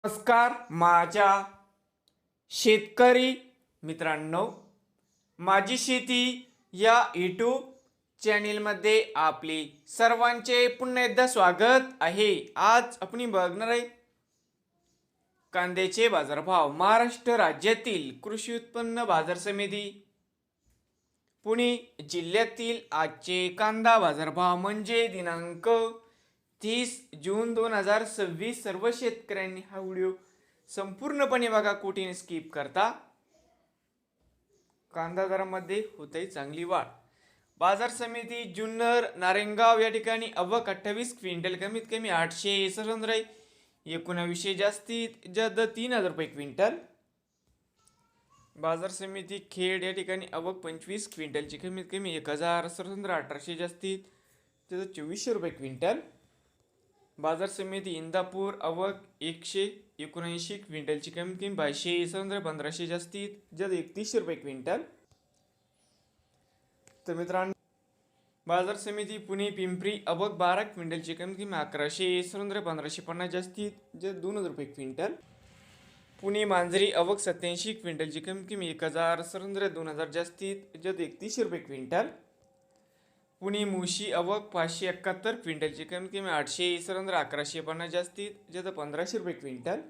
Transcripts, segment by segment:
नमस्कार माझ्या शेतकरी मित्रांनो, माझी शेती या यूट्यूब चॅनेलमध्ये आपले सर्वांचे पुन्हा एकदा स्वागत आहे. आज आपण बघणार आहे कांद्याचे बाजारभाव. महाराष्ट्र राज्यातील कृषी उत्पन्न बाजार समिती पुणे जिल्ह्यातील आजचे कांदा बाजारभाव म्हणजे दिनांक 30 जून 2026. सर्व शेतकऱ्यांनी हा व्हिडिओ संपूर्णपणे बघा, कुठेही स्किप करता. कांदा दरामध्ये होते चांगली वाढ. बाजार समिती जुन्नर नारायणगाव या ठिकाणी आवक 28 क्विंटल, कमीत कमी 800 1900 जास्तीत जास्त 3000 रुपये क्विंटल. बाजार समिती खेड या ठिकाणी आवक 25 क्विंटलची, कमीत कमी 1000 1800 जास्तीत जास्त 2400 रुपये क्विंटल. बाजार समिती इंदापूर आवक 179 क्विंटलची, कमीत कमी 2200 1500 जास्तीत जास्त 3100 रुपये क्विंटल. तर मित्रांनो, बाजार समिती पुणे पिंपरी आवक 12 क्विंटलची, कमीत कमी 1100 1550 जास्तीत जास्त 2000 रुपये क्विंटल. पुणे मांजरी आवक 87 क्विंटलची, कमीत कमी 1000 2000 जास्तीत जास्त 3100 रुपये क्विंटल. पुणे मुशी आवक 571 क्विंटलची, कमीत कमी 800 1150 जास्तीत जास्त 1500 रुपये क्विंटल.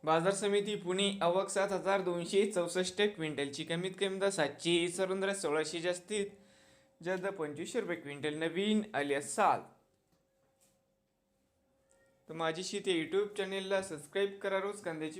बाजार समिती पुणे आवक 7264 क्विंटलची, कमीत कमी 700 1600 जास्तीत जास्त 2500 रुपये क्विंटल. नवीन आले असाल तर माझी शेती यूट्यूब चॅनेलला सबस्क्राईब करा. रोज कांद्याची